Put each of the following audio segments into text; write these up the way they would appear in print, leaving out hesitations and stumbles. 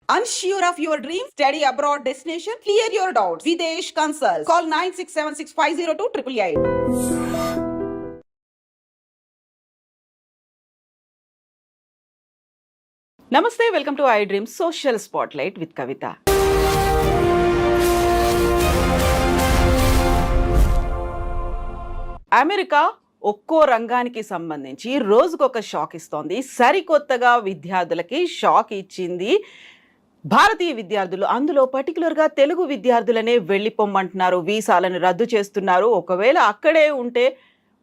Unsure of your dream? Study abroad destination? Clear your doubts. Videsh Consult. Call 9676502888. నమస్తే, welcome to I dream social spotlight with Kavitha. America ఒక్కో రంగానికి సంబంధించి రోజుకొక shock ఇస్తోంది. సరికొత్తగా విద్యార్థులకి షాక్ ఇచ్చింది భారతీయ విద్యార్థులు. అందులో పర్టికులర్గా తెలుగు విద్యార్థులనే వెళ్ళిపోమ్మంటున్నారు, వీసాలను రద్దు చేస్తున్నారు. ఒకవేళ అక్కడే ఉంటే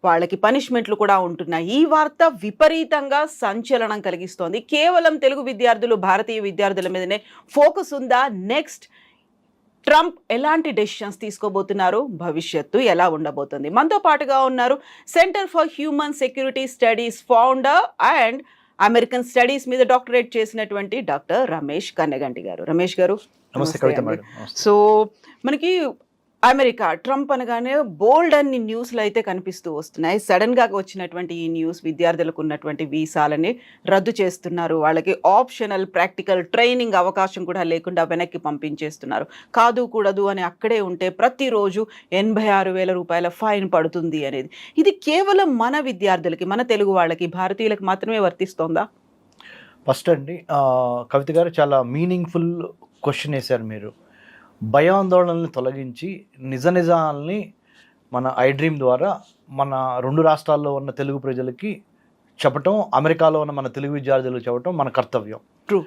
వాళ్ళకి పనిష్మెంట్లు కూడా ఉంటున్నాయి. ఈ వార్త విపరీతంగా సంచలనం కలిగిస్తోంది. కేవలం తెలుగు విద్యార్థులు, భారతీయ విద్యార్థుల మీదనే ఫోకస్ ఉందా? నెక్స్ట్ ట్రంప్ ఎలాంటి డెసిషన్స్ తీసుకోబోతున్నారు? భవిష్యత్తు ఎలా ఉండబోతుంది? మనతో పాటుగా ఉన్నారు centre for human security studies founder and American studies మీద డాక్టరేట్ చేసినటువంటి డాక్టర్ రమేష్ కన్నెగంటి గారు. రమేష్ గారు నమస్తే. సో మనకి అమెరికా ట్రంప్ అనగానే బోల్డ్ అన్ని న్యూస్లు అయితే కనిపిస్తూ వస్తున్నాయి. సడన్గా వచ్చినటువంటి ఈ న్యూస్ విద్యార్థులకు ఉన్నటువంటి వీసాలని రద్దు చేస్తున్నారు. వాళ్ళకి ఆప్షనల్ ప్రాక్టికల్ ట్రైనింగ్ అవకాశం కూడా లేకుండా వెనక్కి పంపించేస్తున్నారు. కాదు కూడదు అని అక్కడే ఉంటే ప్రతిరోజు 86,000 రూపాయల ఫైన్ పడుతుంది అనేది. ఇది కేవలం మన విద్యార్థులకి, మన తెలుగు వాళ్ళకి, భారతీయులకు మాత్రమే వర్తిస్తోందా? ఫస్ట్ అండి, కవిత గారు చాలా మీనింగ్ఫుల్ క్వశ్చన్ వేశారు మీరు. భయాందోళనల్ని తొలగించి నిజాల్ని మన ఐ డ్రీమ్ ద్వారా మన రెండు రాష్ట్రాల్లో ఉన్న తెలుగు ప్రజలకి చెప్పటం, అమెరికాలో ఉన్న మన తెలుగు విద్యార్థులకు చెప్పటం మన కర్తవ్యం. ట్రూ.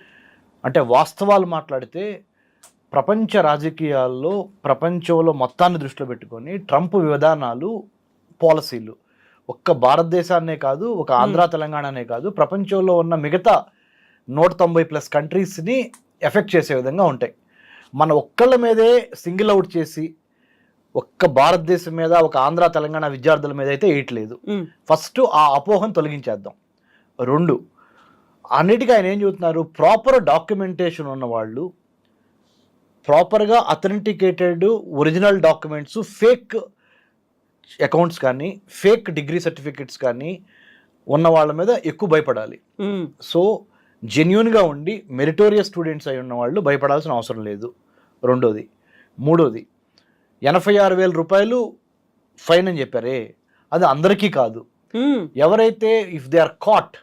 అంటే వాస్తవాలు మాట్లాడితే ప్రపంచ రాజకీయాల్లో ప్రపంచంలో మొత్తాన్ని దృష్టిలో పెట్టుకొని ట్రంప్ విధానాలు, పాలసీలు ఒక్క భారతదేశాన్నే కాదు, ఒక ఆంధ్ర తెలంగాణనే కాదు, ప్రపంచంలో ఉన్న మిగతా 190+ కంట్రీస్ని ఎఫెక్ట్ చేసే విధంగా ఉంటాయి. మన ఒక్కళ్ళ మీదే సింగిల్ అవుట్ చేసి ఒక్క భారతదేశం మీద, ఒక ఆంధ్ర తెలంగాణ విద్యార్థుల మీద అయితే వేయట్లేదు. ఫస్ట్ ఆ అపోహను తొలగించేద్దాం. 2, అన్నిటికీ ఆయన ఏం చెబుతున్నారు, ప్రాపర్ డాక్యుమెంటేషన్ ఉన్నవాళ్ళు, ప్రాపర్గా authenticated original documents, fake accounts కానీ ఫేక్ డిగ్రీ సర్టిఫికెట్స్ కానీ ఉన్న వాళ్ళ మీద ఎక్కువ భయపడాలి. సో జెన్యూన్గా ఉండి మెరిటోరియస్ స్టూడెంట్స్ అయి ఉన్న వాళ్ళు భయపడాల్సిన అవసరం లేదు. 2ది. 3ది, 86,000 రూపాయలు ఫైన్ అని చెప్పారే, అది అందరికీ కాదు. ఎవరైతే if they are caught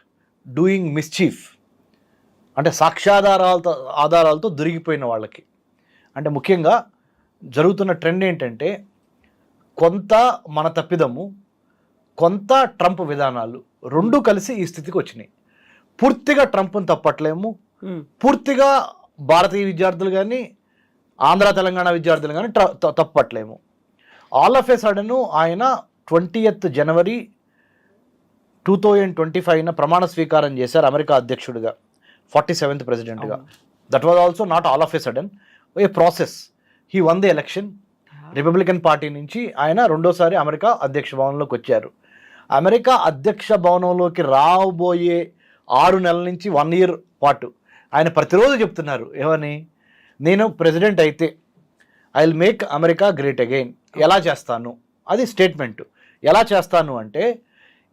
doing mischief, అంటే ఆధారాలతో దొరికిపోయిన వాళ్ళకి, అంటే ముఖ్యంగా జరుగుతున్న ట్రెండ్ ఏంటంటే కొంత మన తప్పిదము, కొంత ట్రంప్ విధానాలు, రెండూ కలిసి ఈ స్థితికి వచ్చినాయి. పూర్తిగా ట్రంప్ని తప్పట్లేము, పూర్తిగా భారతీయ విద్యార్థులు కానీ ఆంధ్ర తెలంగాణ విద్యార్థులు కానీ తప్పట్లేము. ఆల్ ఆఫ్ ఏ సడన్ ఆయన 20th జనవరి 2025 ప్రమాణ స్వీకారం చేశారు అమెరికా అధ్యక్షుడిగా, 47th ప్రెసిడెంట్గా. That was also not all of A sudden, A process. He one the election. Republican party నుంచి ఆయన రెండోసారి అమెరికా అధ్యక్ష భవనంలోకి వచ్చారు. అమెరికా అధ్యక్ష భవనంలోకి రాబోయే 6 నెలల నుంచి 1 year పాటు ఆయన ప్రతిరోజు చెప్తున్నారు ఏమని, నేను ప్రెసిడెంట్ అయితే I will make America great again. ఎలా చేస్తాను, అది స్టేట్మెంట్. ఎలా చేస్తాను అంటే,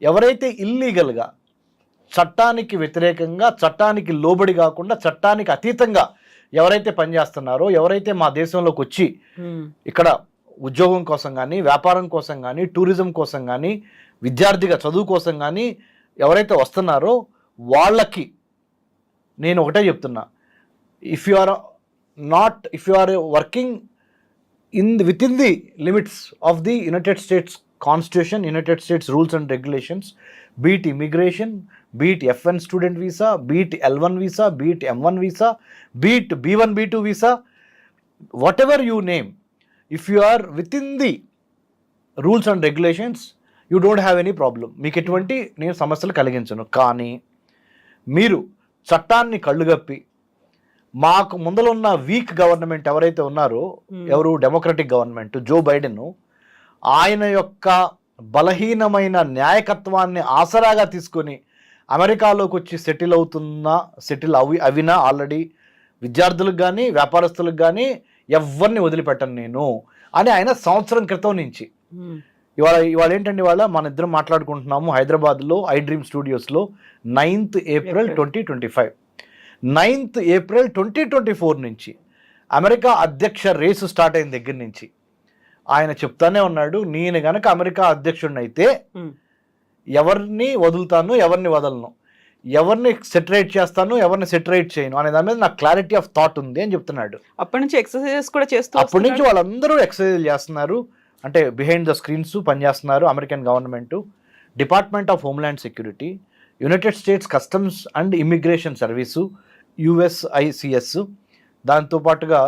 ఎవరైతే ఇల్లీగల్గా, చట్టానికి వ్యతిరేకంగా, చట్టానికి లోబడి కాకుండా చట్టానికి అతీతంగా ఎవరైతే పనిచేస్తున్నారో, ఎవరైతే మా దేశంలోకి వచ్చి ఇక్కడ ఉద్యోగం కోసం కానీ, వ్యాపారం కోసం కానీ, టూరిజం కోసం కానీ, విద్యార్థిగా చదువు కోసం కానీ ఎవరైతే వస్తున్నారో వాళ్ళకి నేను ఒకటే చెప్తున్నా, if you are working within the limits of the United States constitution, United States rules and regulations, be it immigration, be it F1 student visa, be it L1 visa, be it M1 visa, be it B1 B2 visa, whatever you name, if you are within the rules and regulations you don't have any problem. మీకు ఎటువంటి నేను సమస్యలు కలిగించను. కానీ మీరు చట్టాన్ని కళ్ళుగప్పి మాకు ముందలున్న week government ఎవరైతే ఉన్నారో, ఎవరు డెమోక్రటిక్ గవర్నమెంట్, జో బైడెన్, ఆయన యొక్క బలహీనమైన న్యాయకత్వాన్ని ఆసరాగా తీసుకొని అమెరికాలోకి వచ్చి సెటిల్ అవినా ఆల్రెడీ విద్యార్థులకు కానీ వ్యాపారస్తులకు కానీ ఎవరిని వదిలిపెట్టను నేను అని ఆయన సంవత్సరం క్రితం నుంచి. ఇవాళ ఏంటండి, ఇవాళ మన ఇద్దరం మాట్లాడుకుంటున్నాము హైదరాబాద్లో I dream స్టూడియోస్లో 9th April 2025. 9th April 2024 నుంచి అమెరికా అధ్యక్ష రేసు స్టార్ట్ అయిన దగ్గర నుంచి ఆయన చెప్తానే ఉన్నాడు, నేను గనక అమెరికా అధ్యక్షుడిని అయితే ఎవరిని వదులుతాను, ఎవరిని వదలను, ఎవరిని సెటరేట్ చేస్తాను, ఎవరిని సెటరేట్ చేయను అనే దాని మీద నాకు క్లారిటీ ఆఫ్ థాట్ ఉంది అని చెప్తున్నాడు. అప్పటి నుంచి ఎక్సర్సైజెస్ కూడా చేస్తూ అప్పటి నుంచి వాళ్ళందరూ ఎక్సర్సైజ్ చేస్తున్నారు, అంటే బిహైండ్ ద స్క్రీన్స్ పనిచేస్తున్నారు. American government, department of homeland security, United states customs and immigration service USICS, దాంతోపాటుగా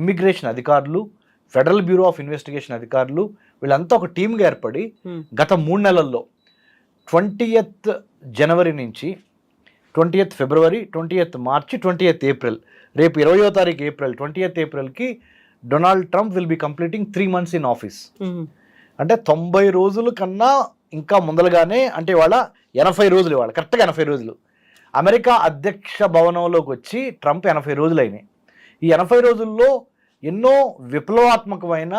ఇమిగ్రేషన్ అధికారులు, ఫెడరల్ బ్యూరో ఆఫ్ ఇన్వెస్టిగేషన్ అధికారులు, వీళ్ళంతా ఒక టీమ్గా ఏర్పడి గత 3 నెలల్లో 20th జనవరి నుంచి 20th ఫిబ్రవరి, 20th మార్చి, 20th ఏప్రిల్, రేపు 20వ తారీఖు ఏప్రిల్, 20th ఏప్రిల్కి Donald Trump will be completing 3 months in office. అంటే 90 రోజుల కన్నా ఇంకా ముందలుగానే, అంటే ఇవాళ 80 రోజులు, ఇవాళ కరెక్ట్గా 80 రోజులు అమెరికా అధ్యక్ష భవనంలోకి వచ్చి ట్రంప్ 80 రోజులు అయినాయి. ఈ 80 రోజుల్లో ఎన్నో విప్లవాత్మకమైన,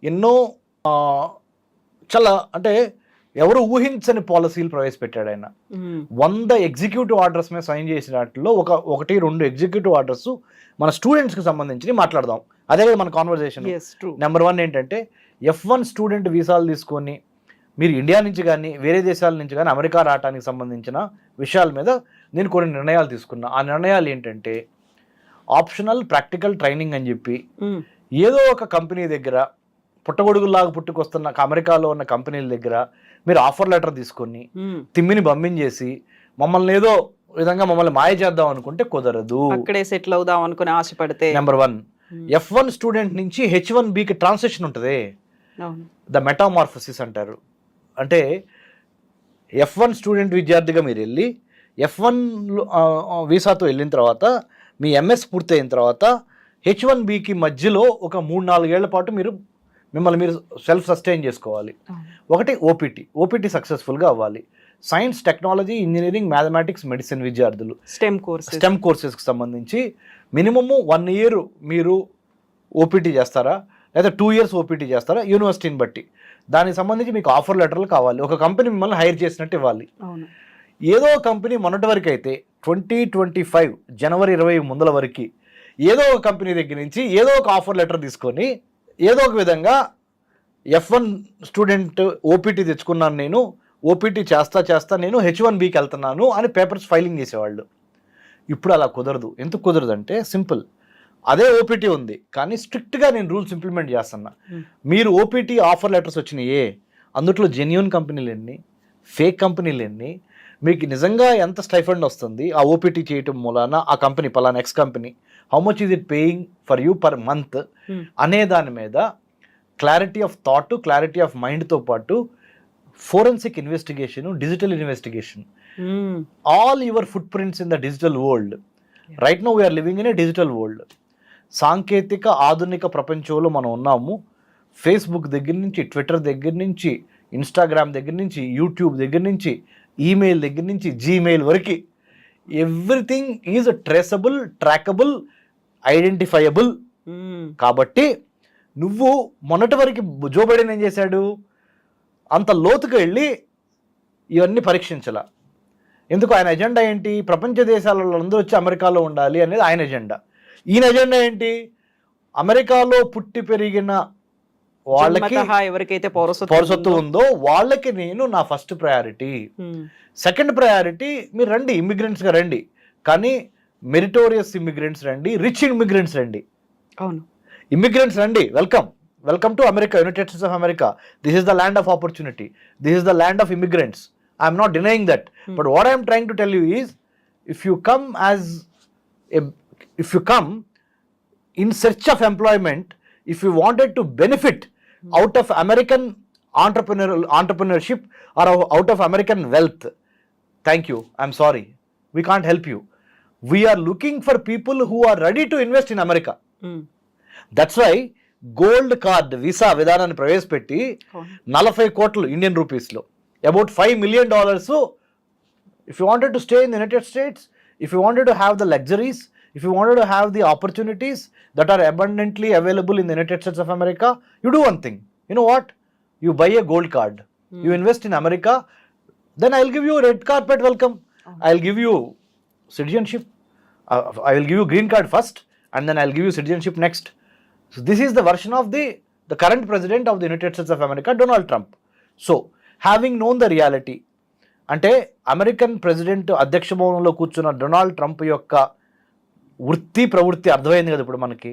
ఎన్నో చాలా అంటే ఎవరు ఊహించని పాలసీలు ప్రవేశపెట్టాడు ఆయన. 100 ఎగ్జిక్యూటివ్ ఆర్డర్స్ మీద సైన్ చేసిన వాటిలో 1-2 ఎగ్జిక్యూటివ్ ఆర్డర్స్ మన స్టూడెంట్స్కి సంబంధించి మాట్లాడదాం. అదే కదా మన కాన్వర్సేషన్. నెంబర్ 1 ఏంటంటే F1 స్టూడెంట్ వీసాలు తీసుకొని మీరు ఇండియా నుంచి కానీ వేరే దేశాల నుంచి కానీ అమెరికా రావడానికి సంబంధించిన విషయాల మీద నేను కొన్ని నిర్ణయాలు తీసుకున్నా. ఆ నిర్ణయాలు ఏంటంటే ఆప్షనల్ ప్రాక్టికల్ ట్రైనింగ్ అని చెప్పి ఏదో ఒక కంపెనీ దగ్గర పుట్టగొడుగులాగా పుట్టుకొస్తున్న అమెరికాలో ఉన్న కంపెనీల దగ్గర మీరు ఆఫర్ లెటర్ తీసుకొని తిమ్మిని పంపించేసి మమ్మల్ని ఏదో విధంగా మమ్మల్ని మాయ చేద్దాం అనుకుంటే కుదరదు. అక్కడే సెటిల్ అవుదాం అనుకుని ఆశపడితే నెంబర్ 1 F1 స్టూడెంట్ నుంచి H1Bకి ట్రాన్సిషన్ ఉంటుంది, ద మెటామార్ఫసిస్ అంటారు. అంటే F1 స్టూడెంట్ విద్యార్థిగా మీరు వెళ్ళి F1 వీసాతో వెళ్ళిన తర్వాత మీ MS పూర్తయిన తర్వాత H1Bకి మధ్యలో ఒక 3-4 ఏళ్ల పాటు మిమ్మల్ని మీరు సెల్ఫ్ సస్టైన్ చేసుకోవాలి. ఒకటి ఓపీటీ సక్సెస్ఫుల్గా అవ్వాలి. Science, technology, engineering, mathematics, medicine విద్యార్థులు స్టెమ్ కోర్సెస్కి సంబంధించి మినిమము 1 year మీరు ఓపీటీ చేస్తారా, లేదా 2 years ఓపీటీ చేస్తారా, యూనివర్సిటీని బట్టి దానికి సంబంధించి మీకు ఆఫర్ లెటర్లు కావాలి. ఒక కంపెనీ మిమ్మల్ని హైర్ చేసినట్టు ఇవ్వాలి. ఏదో కంపెనీ మొన్నటి వరకు అయితే 2025 జనవరి 20 ముందల వరకు ఏదో ఒక కంపెనీ దగ్గర నుంచి ఏదో ఒక ఆఫర్ లెటర్ తీసుకొని ఏదో ఒక విధంగా F1 స్టూడెంట్ ఓపీటీ తెచ్చుకున్నాను, నేను ఓపీటీ చేస్తా నేను H1Bకి వెళ్తున్నాను అని పేపర్స్ ఫైలింగ్ చేసేవాళ్ళు. ఇప్పుడు అలా కుదరదు. ఎందుకు కుదరదు అంటే సింపుల్, అదే ఓపీటీ ఉంది కానీ స్ట్రిక్ట్గా నేను రూల్స్ ఇంప్లిమెంట్ చేస్తున్నా. మీరు ఓపీటీ ఆఫర్ లెటర్స్ వచ్చినాయే, అందులో జెన్యూన్ కంపెనీలు ఎన్ని, ఫేక్ కంపెనీలు ఎన్ని, మీకు నిజంగా ఎంత స్టైఫండ్ వస్తుంది ఆ ఓపీటీ చేయటం మూలాన, ఆ కంపెనీ పలానా X company how much is it paying for you per month అనే దాని మీద clarity of thought, clarity of మైండ్తో పాటు forensic investigation, digital investigation, all your footprints in the digital world. Right now we're living in a digital world. సాంకేతిక ఆధునిక ప్రపంచంలో మనం ఉన్నాము. ఫేస్బుక్ దగ్గర నుంచి, ట్విట్టర్ దగ్గర నుంచి, ఇన్స్టాగ్రామ్ దగ్గర నుంచి, యూట్యూబ్ దగ్గర నుంచి, ఈమెయిల్ దగ్గర నుంచి, జీమెయిల్ వరకు everything is traceable, trackable, identifiable. కాబట్టి నువ్వు మొన్నటి వరకు జో బైడెన్ ఏం చేశాడు, అంత లోతుగా వెళ్ళి ఇవన్నీ పరీక్షించాల. ఎందుకు? ఆయన ఎజెండా ఏంటి? ప్రపంచ దేశాలలో అందరూ వచ్చి అమెరికాలో ఉండాలి అనేది ఆయన ఎజెండా. ఈయన ఎజెండా ఏంటి? అమెరికాలో పుట్టి పెరిగిన వాళ్ళకి ఎవరికైతే పౌరసత్వం ఉందో వాళ్ళకి నేను నా ఫస్ట్ ప్రయారిటీ. సెకండ్ ప్రయారిటీ మీరు రండి, ఇమ్మిగ్రెంట్స్గా రండి, కానీ మెరిటోరియస్ ఇమ్మిగ్రెంట్స్ రండి, రిచ్ ఇమ్మిగ్రెంట్స్ రండి. అవును, ఇమ్మిగ్రెంట్స్ రండి, welcome to America, United states of America. This is the land of opportunity, this is the land of immigrants. I'm not denying that, but what I'm trying to tell you is if you come in search of employment, if you wanted to benefit out of American entrepreneurship or out of American wealth, thank you, I'm sorry, we can't help you. We are looking for people who are ready to invest in America. That's why gold card visa విధానాన్ని ప్రవేశపెట్టి 40 కోట్లు Indian రూపీస్లో, about $5 million. If you wanted to stay in the United States, if you wanted to have the luxuries, if you wanted to have the opportunities that are abundantly available in the United States of America, you do one thing. You know what? You buy a gold card. You invest in America, then I'll give you a red carpet welcome. I'll give you citizenship. I will give you green card first and then I'll give you citizenship next. So this is the version of the current president of the United States of America, Donald Trump. So having known the reality, అంటే American president అధ్యక్ష భవనంలో కూర్చున్న Donald Trump యొక్క వృత్తి ప్రవృత్తి అర్థమైంది కదా ఇప్పుడు మనకి.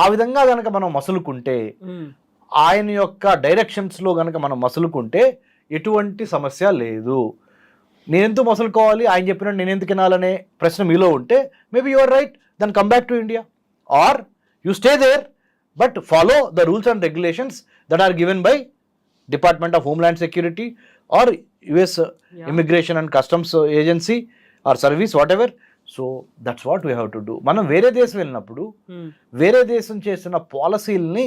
ఆ విధంగా కనుక మనం మసులుకుంటే, ఆయన యొక్క డైరెక్షన్స్లో కనుక మనం మసులుకుంటే ఎటువంటి సమస్య లేదు. నేనెందుకు మసులుకోవాలి, ఆయన చెప్పినట్టు నేను ఎందుకు వినాలనే ప్రశ్న మీలో ఉంటే maybe you are right, then come back to India or you stay there but follow the rules and regulations that are given by department of homeland security or US immigration and customs agency or service whatever. So that's what we have to do. మనం వేరే దేశం వెళ్ళినప్పుడు వేరే దేశం చేసిన పాలసీల్ని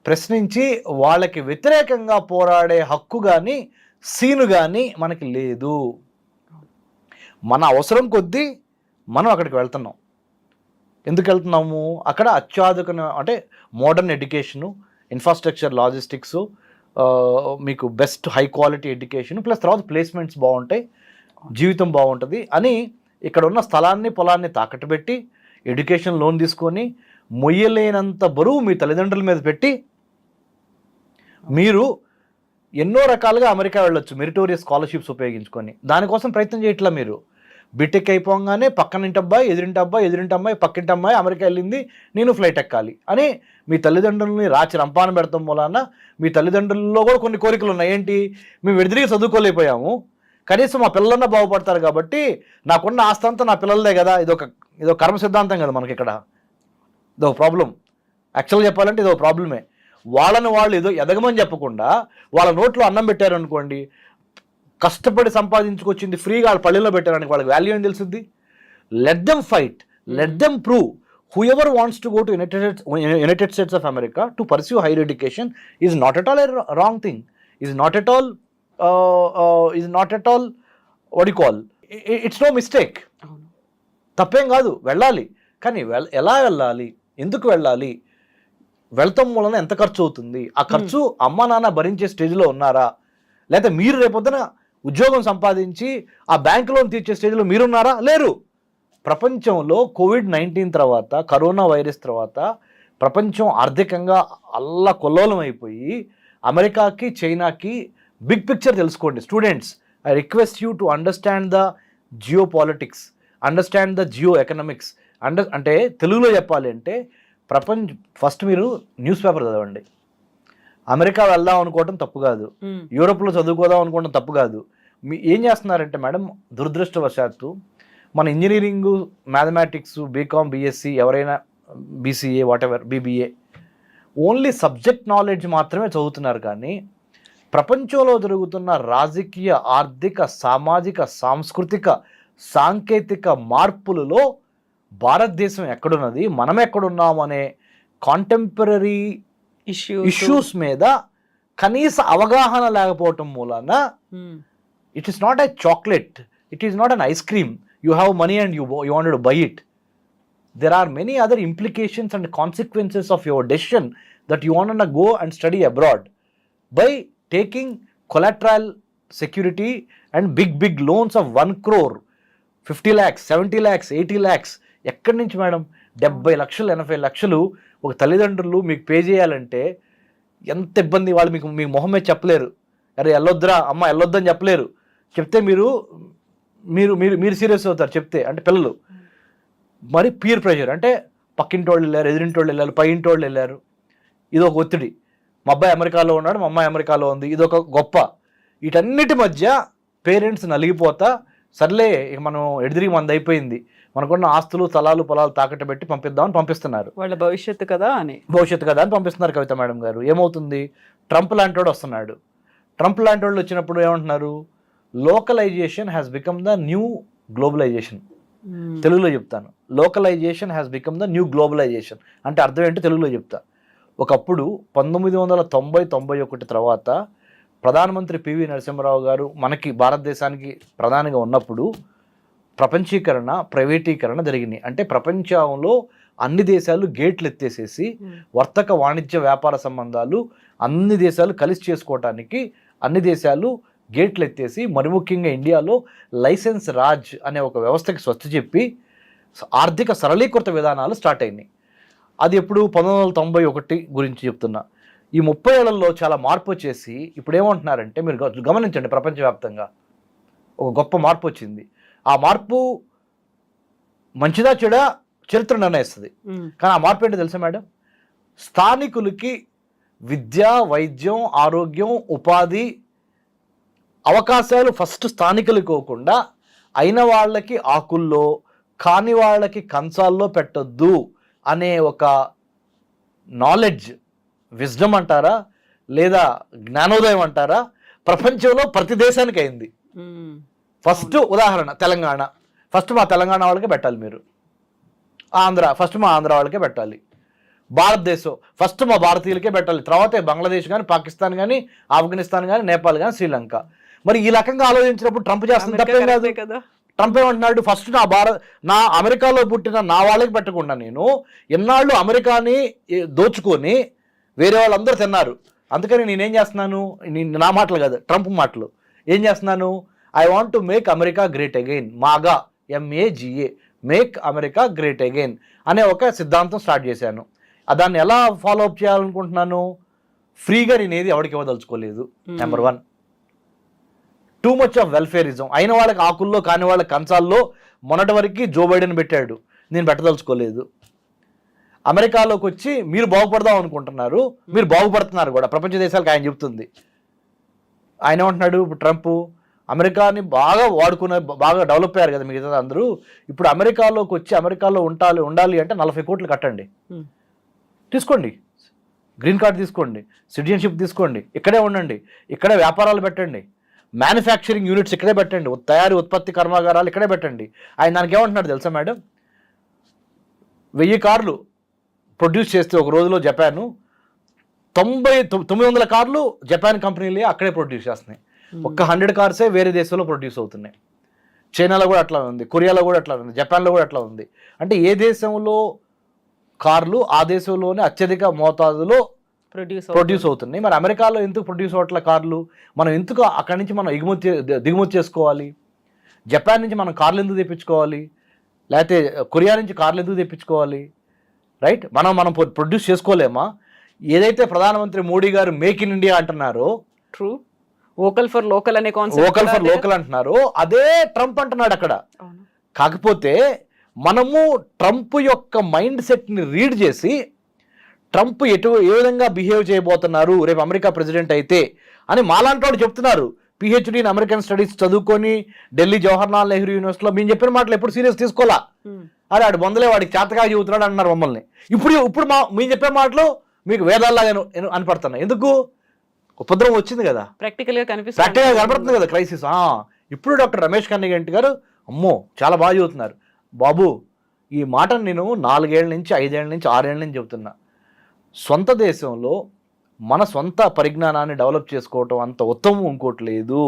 ప్రశ్నించి వాళ్ళకి వ్యతిరేకంగా పోరాడే హక్కు కానీ సీను కానీ మనకి లేదు. మన అవసరం కొద్దీ మనం అక్కడికి వెళ్తున్నాం. ఎందుకు వెళ్తున్నాము? అక్కడ అత్యాధునిక అంటే మోడర్న్ ఎడ్యుకేషను, ఇన్ఫ్రాస్ట్రక్చర్, లాజిస్టిక్స్, మీకు best high quality education plus తర్వాత ప్లేస్మెంట్స్ బాగుంటాయి, జీవితం బాగుంటుంది అని ఇక్కడ ఉన్న స్థలాన్ని పొలాన్ని తాకట్టు పెట్టి ఎడ్యుకేషన్ లోన్ తీసుకొని మొయ్యలేనంత బరువు మీ తల్లిదండ్రుల మీద పెట్టి మీరు ఎన్నో రకాలుగా అమెరికా వెళ్ళొచ్చు మెరిటోరియస్ స్కాలర్షిప్స్ ఉపయోగించుకొని. దానికోసం ప్రయత్నం చేయట్లా. మీరు బీటెక్ అయిపోగానే పక్కనింటి అబ్బాయి, ఎదురింటి అబ్బాయి, ఎదురింటి అమ్మాయి, పక్కింటి అమ్మాయి అమెరికా వెళ్ళింది, నేను ఫ్లైట్ ఎక్కాలి అని మీ తల్లిదండ్రులని రాచి రంపాన పెడతాం మూలాన మీ తల్లిదండ్రుల్లో కూడా కొన్ని కోరికలు ఉన్నాయి. ఏంటి? మేము విడిదిరిగి చదువుకోలేకపోయాము, కనీసం మా పిల్లలన్నా బాగుపడతారు కాబట్టి నాకున్న ఆస్తంతా నా పిల్లలదే కదా. ఇదొక కర్మ సిద్ధాంతం కదా మనకి ఇక్కడ. ఇదొక ప్రాబ్లం. యాక్చువల్గా చెప్పాలంటే ఇదొక ప్రాబ్లమే. వాళ్ళని వాళ్ళు ఏదో ఎదగమని చెప్పకుండా వాళ్ళ నోట్లో అన్నం పెట్టారు అనుకోండి, కష్టపడి సంపాదించుకొచ్చింది ఫ్రీగా వాళ్ళ పల్లెల్లో పెట్టడానికి వాళ్ళకి వాల్యూ ఏం తెలిసింది? Let them fight, let them prove. Whoever wants to go to United States of America to pursue higher education is not at all a wrong thing. Is not at all what do you call? It's no mistake. తప్పేం కాదు, వెళ్ళాలి. కానీ ఎలా వెళ్ళాలి, ఎందుకు వెళ్ళాలి, వెళ్తాం వలన ఎంత ఖర్చు అవుతుంది, ఆ ఖర్చు అమ్మ నాన్న భరించే స్టేజ్లో ఉన్నారా, లేకపోతే మీరు రేపొద్దున ఉద్యోగం సంపాదించి ఆ బ్యాంక్ లోన్ తీర్చే స్టేజ్లో మీరున్నారా? లేరు. ప్రపంచంలో కోవిడ్-19 తర్వాత, కరోనా వైరస్ తర్వాత ప్రపంచం ఆర్థికంగా అల్లకొల్లోలం అయిపోయి అమెరికాకి చైనాకి బిగ్ పిక్చర్ తెలుసుకోండి. Students, I request you to understand the geopolitics, understand the geoeconomics. అంటే తెలుగులో చెప్పాలి అంటే ఫస్ట్ మీరు న్యూస్ పేపర్ చదవండి. అమెరికా వెళ్దాం అనుకోవడం తప్పు కాదు, యూరోప్లో చదువుకోదాం అనుకోవడం తప్పు కాదు. ఏం చేస్తున్నారంటే మేడం, దురదృష్టవశాత్తు మన ఇంజనీరింగ్, మ్యాథమెటిక్స్, బీకామ్, బీఎస్సీ, ఎవరైనా BCA, whatever, BBA, only subject knowledge మాత్రమే చదువుతున్నారు. కానీ ప్రపంచంలో జరుగుతున్న రాజకీయ, ఆర్థిక, సామాజిక, సాంస్కృతిక, సాంకేతిక మార్పులలో భారతదేశం ఎక్కడున్నది, మనం ఎక్కడున్నాం అనే కాంటెంపరీ ఇష్యూస్ మీద కనీస అవగాహన లేకపోవటం మూలాన it is not a chocolate, it is not an ice cream. You have money and you wanted to buy it. There are many other implications and consequences of your decision that you want to go and study abroad. By taking collateral security and big loans of 1 crore, 50 lakhs, 70 lakhs, 80 lakhs, ఎక్కడి నుంచి madam? 70 లక్షలు 80 లక్షలు ఒక తల్లిదండ్రులు మీకు pay చేయాలంటే ఎంత ఇబ్బంది. వాళ్ళు మీకు మొహమే చెప్పలేరు, అరే వెళ్ళొద్దురా అమ్మ వెళ్ళొద్దని చెప్పలేరు. చెప్తే మీరు సీరియస్ అవుతారు చెప్తే. అంటే పిల్లలు మరి పీర్ ప్రెషర్, అంటే పక్కింటోళ్ళు వెళ్ళారు, ఎదురింటోళ్ళు వెళ్ళారు, పై ఇంటోళ్ళు వెళ్ళారు, ఇది ఒక ఒత్తిడి. మా అబ్బాయి అమెరికాలో ఉన్నాడు, మా అమ్మాయి అమెరికాలో ఉంది, ఇది ఒక గొప్ప. వీటన్నిటి మధ్య పేరెంట్స్ నలిగిపోతా, సర్లే ఇక మనం ఎడిదిరిగి మంది అయిపోయింది, మనకున్న ఆస్తులు, స్థలాలు, పొలాలు తాకట్టు పెట్టి పంపిద్దామని పంపిస్తున్నారు. వాళ్ళ భవిష్యత్తు కదా అని పంపిస్తున్నారు కవిత మేడం గారు. ఏమవుతుంది? ట్రంప్ లాంటి వాడు వస్తున్నాడు. ట్రంప్ లాంటి వాళ్ళు వచ్చినప్పుడు ఏమంటున్నారు? Localisation has become the new globalisation. తెలుగులో చెప్తాను, localisation has become the new globalisation. అంటే అర్థం ఏంటో తెలుగులో చెప్తా. ఒకప్పుడు 1990-91 తర్వాత ప్రధానమంత్రి పివి నరసింహారావు గారు మనకి భారతదేశానికి ప్రధానిగా ఉన్నప్పుడు ప్రపంచీకరణ, ప్రైవేటీకరణ జరిగినాయి. అంటే ప్రపంచంలో అన్ని దేశాలు గేట్లు ఎత్తేసేసి వర్తక, వాణిజ్య, వ్యాపార సంబంధాలు అన్ని దేశాలు కలిసి చేసుకోవటానికి అన్ని దేశాలు గేట్లు ఎత్తేసి, మరి ముఖ్యంగా ఇండియాలో లైసెన్స్ రాజ్ అనే ఒక వ్యవస్థకి స్వస్తి చెప్పి ఆర్థిక సరళీకృత విధానాలు స్టార్ట్ అయినాయి. అది ఎప్పుడు 1991 గురించి చెప్తున్నా. ఈ 30 ఏళ్లలో చాలా మార్పు వచ్చేసి ఇప్పుడు ఏమంటున్నారంటే, మీరు గమనించండి, ప్రపంచవ్యాప్తంగా ఒక గొప్ప మార్పు వచ్చింది. ఆ మార్పు మంచిదా చెడా చరిత్ర నిర్ణయిస్తుంది. కానీ ఆ మార్పు ఏంటో తెలుసా మేడం? స్థానికులకి విద్య, వైద్యం, ఆరోగ్యం, ఉపాధి అవకాశాలు ఫస్ట్ స్థానికులు కోకుండా అయిన వాళ్ళకి ఆకుల్లో, కాని వాళ్ళకి కంచాల్లో పెట్టొద్దు అనే ఒక నాలెడ్జ్, విజ్డమ్ అంటారా లేదా జ్ఞానోదయం అంటారా, ప్రపంచంలో ప్రతి దేశానికి అయింది. ఫస్ట్ ఉదాహరణ తెలంగాణ. ఫస్ట్ మా తెలంగాణ వాళ్ళకే పెట్టాలి మీరు. ఆంధ్ర ఫస్ట్ మా ఆంధ్ర వాళ్ళకే పెట్టాలి. భారతదేశం ఫస్ట్ మా భారతీయులకే పెట్టాలి. తర్వాతే బంగ్లాదేశ్ కానీ, పాకిస్తాన్ కానీ, ఆఫ్ఘనిస్తాన్ కానీ, నేపాల్ కానీ, శ్రీలంక. మరి ఈ రకంగా ఆలోచించినప్పుడు ట్రంప్ చేస్తుంది తప్పేం కాదు కదా. ట్రంప్ ఏమంటున్నాడు, ఫస్ట్ నా అమెరికాలో పుట్టిన నా వాళ్ళకి పెట్టకుండా నేను ఎన్నాళ్ళు అమెరికాని దోచుకొని వేరే వాళ్ళందరూ తిన్నారు. అందుకని నేనేం చేస్తున్నాను, నా మాటలు కాదు ట్రంప్ మాటలు, ఏం చేస్తున్నాను, I want to make America great again. MAGA MAGA, make America great again అనే ఒక సిద్ధాంతం స్టార్ట్ చేశాను. దాన్ని ఎలా ఫాలో అప్ చేయాలనుకుంటున్నాను, ఫ్రీగా నేను ఏది ఎవరికి ఇవ్వదలుచుకోలేదు. Number 1. Too much of welfarism. అయిన వాళ్ళకి ఆకుల్లో, కాని వాళ్ళకి కంచాల్లో మొన్నటి వరకు జో బైడెన్ పెట్టాడు, నేను పెట్టదలుచుకోలేదు. అమెరికాలోకి వచ్చి మీరు బాగుపడదాం అనుకుంటున్నారు, మీరు బాగుపడుతున్నారు కూడా, ప్రపంచ దేశాలకు ఆయన చెప్తుంది. ఆయన ఏమంటున్నాడు, ఇప్పుడు ట్రంప్ అమెరికాని బాగా వాడుకునే, బాగా డెవలప్ అయ్యారు కదా మిగతా అందరూ, ఇప్పుడు అమెరికాలోకి వచ్చి అమెరికాలో ఉండాలి అంటే 40 కోట్లు కట్టండి, తీసుకోండి, గ్రీన్ కార్డ్ తీసుకోండి, సిటిజన్షిప్ తీసుకోండి, ఇక్కడే ఉండండి, ఇక్కడే వ్యాపారాలు పెట్టండి, మ్యానుఫ్యాక్చరింగ్ యూనిట్స్ ఇక్కడే పెట్టండి, తయారీ ఉత్పత్తి కర్మాగారాలు ఇక్కడే పెట్టండి. ఆయన దానికి ఏమంటున్నాడు తెలుసా మేడం, 1000 కార్లు ప్రొడ్యూస్ చేస్తే ఒక రోజులో జపాను 900 కార్లు జపాన్ కంపెనీలే అక్కడే ప్రొడ్యూస్ చేస్తున్నాయి. ఒక్క 100 కార్సే వేరే దేశంలో ప్రొడ్యూస్ అవుతున్నాయి. చైనాలో కూడా అట్లా ఉంది, కొరియాలో కూడా అట్లా ఉంది, జపాన్లో కూడా అట్లా ఉంది. అంటే ఏ దేశంలో కార్లు ఆ దేశంలోనే అత్యధిక మోతాదులో ప్రొడ్యూస్ అవుతున్నాయి. మరి అమెరికాలో ఎందుకు ప్రొడ్యూస్ అవ్వట్ల కార్లు? మనం ఎందుకు అక్కడి నుంచి మనం దిగుమతి చేసుకోవాలి? జపాన్ నుంచి మనం కార్లు ఎందుకు తెప్పించుకోవాలి? లేకపోతే కొరియా నుంచి కార్లు ఎందుకు తెప్పించుకోవాలి? రైట్, మనం ప్రొడ్యూస్ చేసుకోలేమా? ఏదైతే ప్రధానమంత్రి మోడీ గారు మేక్ ఇన్ ఇండియా అంటున్నారో, ట్రూ, వోకల్ ఫర్ లోకల్ అనే కాన్సెప్ట్, వోకల్ ఫర్ లోకల్ అంటున్నారు, అదే ట్రంప్ అంటున్నాడు అక్కడ. కాకపోతే మనము ట్రంప్ యొక్క మైండ్ సెట్ని రీడ్ చేసి ట్రంప్ ఏ విధంగా బిహేవ్ చేయబోతున్నారు రేపు అమెరికా ప్రెసిడెంట్ అయితే అని మాలాంటి వాళ్ళు చెప్తున్నారు. PhD ఇన్ అమెరికన్ స్టడీస్ చదువుకొని ఢిల్లీ జవహర్లాల్ నెహ్రూ యూనివర్సిటీలో మేము చెప్పిన మాటలు ఎప్పుడు సీరియస్ తీసుకోవాలా, అరే వాడు బొందలే, వాడికి చేతగా చెబుతున్నాడు అన్నారు మమ్మల్ని. ఇప్పుడు మేము చెప్పే మాటలు మీకు వేదాల్లాగా అనిపడుతున్నాయి. ఎందుకు? ఉపద్రవం వచ్చింది కదా, ప్రాక్టికల్గా కనపడుతుంది కదా క్రైసిస్. ఇప్పుడు డాక్టర్ రమేష్ కన్నిగంటి గారు అమ్మో చాలా బాగా చెబుతున్నారు. బాబు, ఈ మాటను నేను 4 ఏళ్ల నుంచి 5 ఏళ్ల నుంచి 6 ఏళ్ల నుంచి చెబుతున్నా. సొంత దేశంలో మన సొంత పరిజ్ఞానాన్ని డెవలప్ చేసుకోవటం అంత ఉత్తమం ఇంకోటి లేదు.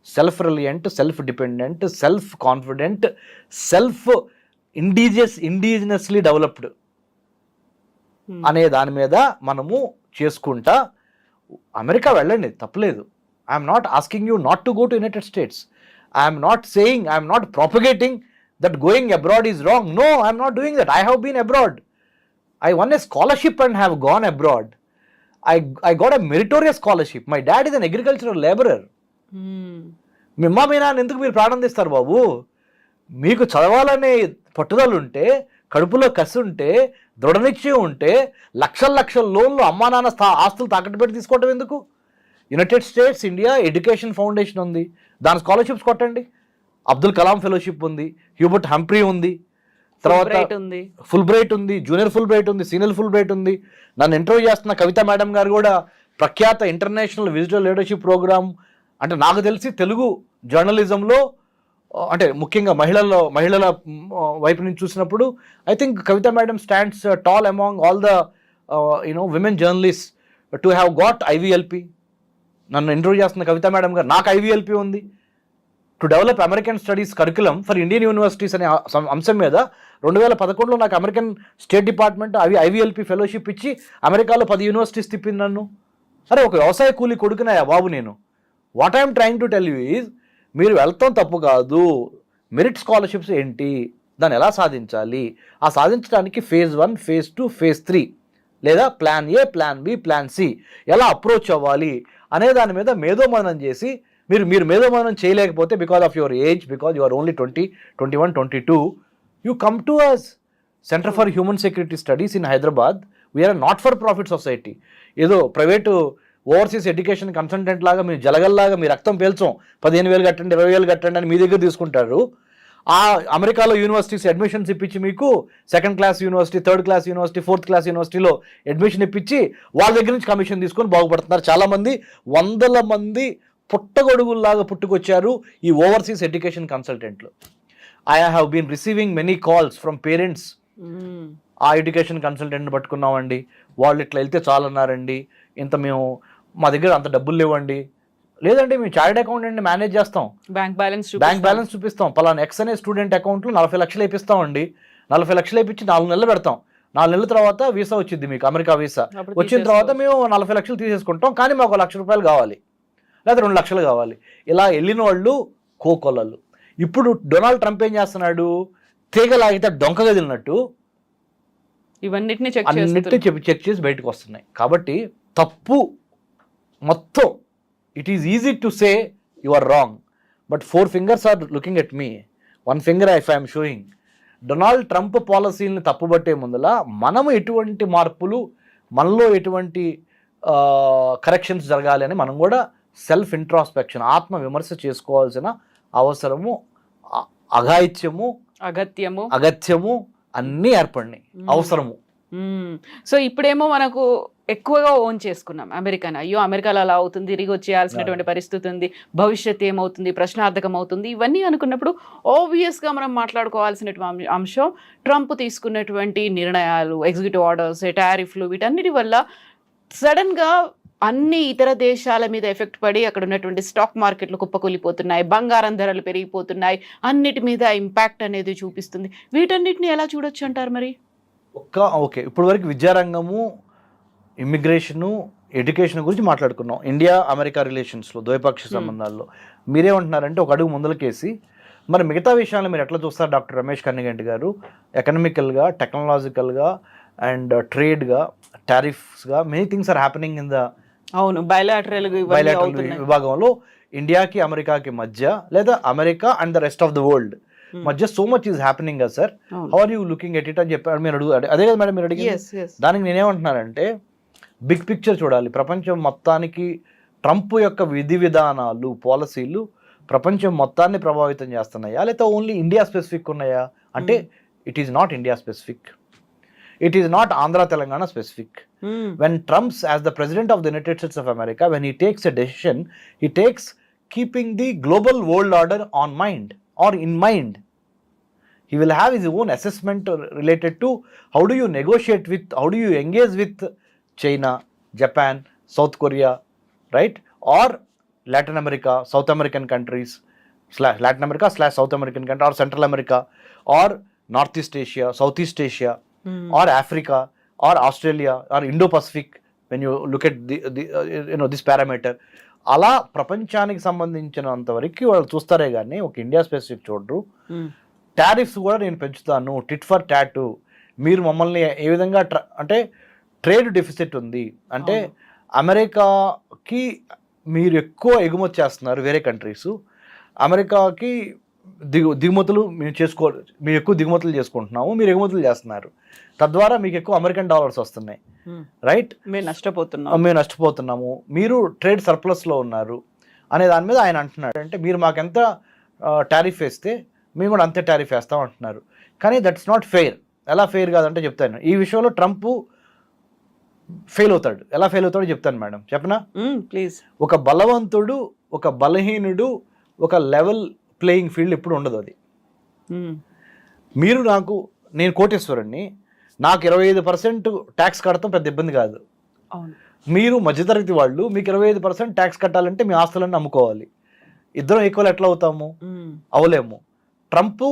Self reliant, self dependent, self confident, self indigenously developed అనే దాని మీద మనము చేసుకుంటా అమెరికా వెళ్ళండి, తప్పలేదు. I'm not asking you not to go to United states. I'm not propagating that going abroad is wrong. No, I'm not doing that. I have been abroad. I won a scholarship and have gone abroad. I got a meritorious scholarship. My dad is an agricultural laborer. మీ అమ్మ మీ నాన్న ఎందుకు మీరు ప్రాణం తీస్తారు బాబు? మీకు చదవాలనే పట్టుదల ఉంటే, కడుపులో కసి ఉంటే, దృఢ నిశ్చయం ఉంటే, లక్షల లోన్లు అమ్మా నాన్న ఆస్తులు తాకట్టు పెట్టి తీసుకోవటం ఎందుకు? United states India education foundation ఉంది, దాని స్కాలర్షిప్స్ కొట్టండి. అబ్దుల్ కలాం ఫెలోషిప్ ఉంది, హ్యూబర్ట్ హంప్రీ ఉంది, తర్వాత ఫుల్ బ్రైట్ ఉంది, జూనియర్ ఫుల్ బ్రైట్ ఉంది, సీనియర్ ఫుల్ బ్రైట్ ఉంది. నన్ను ఇంటర్వ్యూ చేస్తున్న కవిత మేడం గారు కూడా ప్రఖ్యాత ఇంటర్నేషనల్ విజిటల్ లీడర్షిప్ ప్రోగ్రామ్, అంటే నాకు తెలిసి తెలుగు జర్నలిజంలో, అంటే ముఖ్యంగా మహిళల వైపు నుంచి చూసినప్పుడు I think Kavitha madam stands tall among all the women journalist to have got IVLP. నన్ను ఇంటర్వ్యూ చేస్తున్న కవిత మేడం గారు, నాకు IVLP ఉంది. To develop American studies curriculum for Indian universities అనే అంశం మీద 2011లో నాకు American state department IVLP fellowship ఇచ్చి అమెరికాలో 10 యూనివర్సిటీస్ తిప్పింది నన్ను. అరే ఒక వ్యవసాయ కూలి కొడుకున్నాయా బాబు నేను? What I'm trying to tell you is, మీరు వెళ్తాం తప్పు కాదు, మెరిట్ స్కాలర్షిప్స్ ఏంటి, దాన్ని ఎలా సాధించాలి, ఆ సాధించడానికి ఫేజ్ 1, ఫేజ్ 2, ఫేజ్ 3 లేదా plan A, plan B, plan C ఎలా అప్రోచ్ అవ్వాలి అనే దాని మీద మేధోమథనం చేసి మీరు మేధోమథనం చేయలేకపోతే because of your age, because you are only 20, 21, 22, you come to us. Centre for human security studies in Hyderabad, we are not for profit society. ఏదో ప్రైవేటు ఓవర్సీస్ ఎడ్యుకేషన్ కన్సల్టెంట్ లాగా మీరు జలగల్లాగా మీ రక్తం పేల్చం 15,000 కట్టండి 20,000 కట్టండి అని మీ దగ్గర తీసుకుంటారు. ఆ అమెరికాలో యూనివర్సిటీస్ అడ్మిషన్స్ ఇప్పించి మీకు 2nd class university, 3rd class university, 4th class యూనివర్సిటీలో అడ్మిషన్ ఇప్పించి వాళ్ళ దగ్గర నుంచి కమిషన్ తీసుకొని బాగుపడుతున్నారు. చాలామంది 100 మంది పుట్టగొడుగుల్లాగా పుట్టుకొచ్చారు ఈ ఓవర్సీస్ ఎడ్యుకేషన్ కన్సల్టెంట్లు. I have been receiving many calls from parents. ఆ ఎడ్యుకేషన్ కన్సల్టెంట్ని పట్టుకున్నామండి, వాళ్ళు ఇట్లా వెళ్తే చాలన్నారండి, ఇంత మేము మా దగ్గర అంత డబ్బులు లేవండి. లేదంటే మేము చార్టెడ్ అకౌంటెంట్ని మేనేజ్ చేస్తాం, బ్యాంక్ బ్యాలెన్స్ చూపిస్తాం, పలానా ఎక్స్ అనే స్టూడెంట్ అకౌంట్లో 40 లక్షలు వేపిస్తామండి. 40 లక్షలు వేపించి 4 నెలలు పెడతాం. 4 నెలల తర్వాత వీసా వచ్చింది మీకు, అమెరికా వీసా వచ్చిన తర్వాత మేము 40 లక్షలు తీసేసుకుంటాం, కానీ మాకు 1 లక్ష రూపాయలు కావాలి లేదా 2 లక్షలు కావాలి. ఇలా వెళ్ళిన వాళ్ళు కోకొల్లలు. ఇప్పుడు డొనాల్డ్ ట్రంప్ ఏం చేస్తున్నాడు, తీగలాగితే డొంకగా తిన్నట్టు ఇవన్నిటిని చెక్ చేసి బయటకు వస్తున్నాయి. కాబట్టి తప్పు మొత్తం. It is easy to say you are wrong, but 4 fingers are looking at me, 1 finger if I'm showing. Donald Trump పాలసీలను తప్పుబట్టే ముందల మనము ఎటువంటి మార్పులు, మనలో ఎటువంటి కరెక్షన్స్ జరగాలి అని మనం కూడా సెల్ఫ్ ఇంట్రాస్పెక్షన్, ఆత్మ విమర్శ చేసుకోవాల్సిన అవసరము, అగత్యము అన్నీ ఏర్పడినాయి, అవసరము. సో ఇప్పుడేమో మనకు ఎక్కువగా ఓన్ చేసుకున్నాం అమెరికాని. అయ్యో అమెరికాలో అలా అవుతుంది, తిరిగి వచ్చేయాల్సినటువంటి పరిస్థితి ఉంది, భవిష్యత్ ఏమవుతుంది, ప్రశ్నార్థకం అవుతుంది, ఇవన్నీ అనుకున్నప్పుడు ఆబ్వియస్గా మనం మాట్లాడుకోవాల్సినటువంటి అంశం ట్రంప్ తీసుకున్నటువంటి నిర్ణయాలు, ఎగ్జిక్యూటివ్ ఆర్డర్స్, టారిఫ్లు, వీటన్నిటి వల్ల సడన్గా అన్ని ఇతర దేశాల మీద ఎఫెక్ట్ పడి అక్కడ ఉన్నటువంటి స్టాక్ మార్కెట్లు కుప్పకూలిపోతున్నాయి, బంగారం ధరలు పెరిగిపోతున్నాయి, అన్నిటి మీద ఇంపాక్ట్ అనేది చూపిస్తుంది. వీటన్నిటిని ఎలా చూడొచ్చు అంటారు మరి? ఓకే, ఇప్పుడు వరకు విద్యారంగము, ఇమ్మిగ్రేషను, ఎడ్యుకేషన్ గురించి మాట్లాడుకున్నాం. ఇండియా అమెరికా రిలేషన్స్లో, ద్వైపాక్షిక సంబంధాల్లో మీరేమంటున్నారంటే ఒక అడుగు ముందలకేసి మరి మిగతా విషయాలను మీరు ఎట్లా చూస్తారు డాక్టర్ రమేష్ కన్నిగంటి గారు? ఎకనామికల్గా, టెక్నాలజికల్గా అండ్ ట్రేడ్గా, టారిఫ్స్గా many things are happening in the bilateral విభాగంలో ఇండియాకి అమెరికాకి మధ్య, లేదా America and the rest of the world మధ్య సో మచ్ ఈజ్ హ్యాపెనింగ్ కదా sir. How are you looking at it అని చెప్పారు మీరు అదే కదా మేడం మీరు అడిగి. దానికి నేనేమంటున్నానంటే బిగ్ పిక్చర్ చూడాలి. ప్రపంచం మొత్తానికి ట్రంప్ యొక్క విధి విధానాలు, పాలసీలు ప్రపంచం మొత్తాన్ని ప్రభావితం చేస్తున్నాయా, లేదా ఓన్లీ ఇండియా స్పెసిఫిక్ ఉన్నాయా అంటే it is not India specific, it is not Andhra Telangana specific. When Trump's as the president of the United States of America, when he takes a decision, he takes keeping the global world order on mind or in mind. He will have his own assessment related to how do you negotiate with, how do you engage with China, Japan, South Korea, right? Or Latin America, South American countries, Latin America / South American country, or Central America, or Northeast Asia, Southeast Asia, or Africa, or Australia, or Indo-Pacific, when you look at this parameter. అలా ప్రపంచానికి సంబంధించినంత వరకు వాళ్ళు చూస్తారే కానీ ఒక India specific చూడరు. Tariffs కూడా నేను పెంచుతాను, టిట్ ఫర్ టాటు, మీరు మమ్మల్ని ఏ విధంగా అంటే ట్రేడ్ డెఫిసిట్ ఉంది అంటే అమెరికాకి మీరు ఎక్కువ ఎగుమతి చేస్తున్నారు వేరే కంట్రీస్, అమెరికాకి దిగుమతులు మేము ఎక్కువ దిగుమతులు చేసుకుంటున్నాము, మీరు ఎగుమతులు చేస్తున్నారు, తద్వారా మీకు ఎక్కువ అమెరికన్ డాలర్స్ వస్తున్నాయి, రైట్? మేము నష్టపోతున్నాము, మీరు ట్రేడ్ సర్ప్లస్లో ఉన్నారు అనే దాని మీద ఆయన అంటున్నాడు. అంటే మీరు మాకెంత టారిఫ్ వేస్తే మేము కూడా అంతే టారిఫ్ వేస్తాం అంటున్నారు. కానీ దట్స్ నాట్ ఫెయిర్. ఎలా ఫెయిర్ కాదంటే చెప్తాను. ఈ విషయంలో ట్రంప్ ఫెయిల్ అవుతాడు. ఎలా ఫెయిల్ అవుతాడో చెప్తాను మేడం, చెప్పనా ప్లీజ్. ఒక బలవంతుడు, ఒక బలహీనుడు, ఒక లెవెల్ ప్లేయింగ్ ఫీల్డ్ ఎప్పుడు ఉండదు. అది మీరు నేను కోటేశ్వరుణ్ణి, నాకు 25% ట్యాక్స్ కడతాం పెద్ద ఇబ్బంది కాదు. మీరు మధ్యతరగతి వాళ్ళు, మీకు 25% ట్యాక్స్ కట్టాలంటే మీ ఆస్తులన్నీ అమ్ముకోవాలి. ఇద్దరం ఈక్వల్ ఎట్లా అవుతాము? అవలేము. ట్రంప్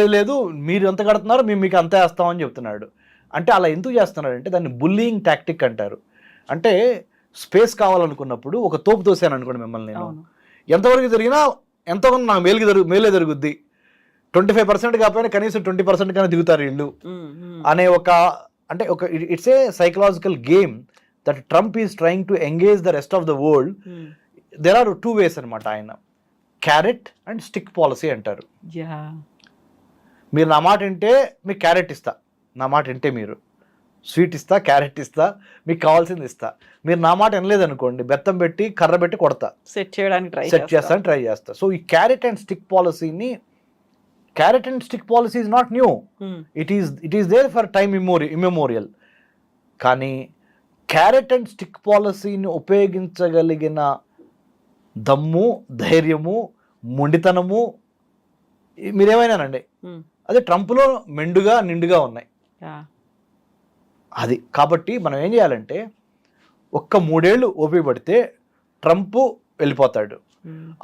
లేదు మీరు ఎంత కడుతున్నారు మేము మీకు అంతే వేస్తామని చెప్తున్నాడు. అంటే అలా ఎందుకు చేస్తున్నాడంటే దాన్ని బుల్లింగ్ టాక్టిక్ అంటారు. అంటే స్పేస్ కావాలనుకున్నప్పుడు ఒక తోపు తోసాను అనుకోండి మిమ్మల్ని, నేను ఎంతవరకు జరిగినా ఎంతవరకు నాకు మేలే జరుగుద్ది, 25% కాకపోయినా కనీసం 20% కన్నా దిగుతారు వీళ్ళు అనే ఒక అంటే ఒక it's a psychological game that Trump is trying to engage the rest of the world. There are 2 ways అనమాట. ఆయన క్యారెట్ అండ్ స్టిక్ పాలసీ అంటారు. మీరు నా మాట వింటే మీకు క్యారెట్ ఇస్తా, నా మాట వింటే మీరు స్వీట్ ఇస్తా, క్యారెట్ ఇస్తా, మీకు కావాల్సింది ఇస్తా. మీరు నా మాట వినలేదనుకోండి, బెత్తం పెట్టి కర్ర పెట్టి కొడతా, సెట్ చేయడానికి సెట్ చేస్తాను, ట్రై చేస్తా. సో ఈ క్యారెట్ అండ్ స్టిక్ పాలసీని, carrot and stick policy is not new, it is there for time immemorial. కానీ క్యారెట్ అండ్ స్టిక్ పాలసీని ఉపయోగించగలిగిన దమ్ము, ధైర్యము, మొండితనము మీరేమైనానండి, అదే ట్రంప్లో మెండుగా నిండుగా ఉన్నాయి. అది కాబట్టి మనం ఏం చేయాలంటే ఒక్క 3 ఏళ్ళు ఓపిక పడితే ట్రంప్ వెళ్ళిపోతాడు.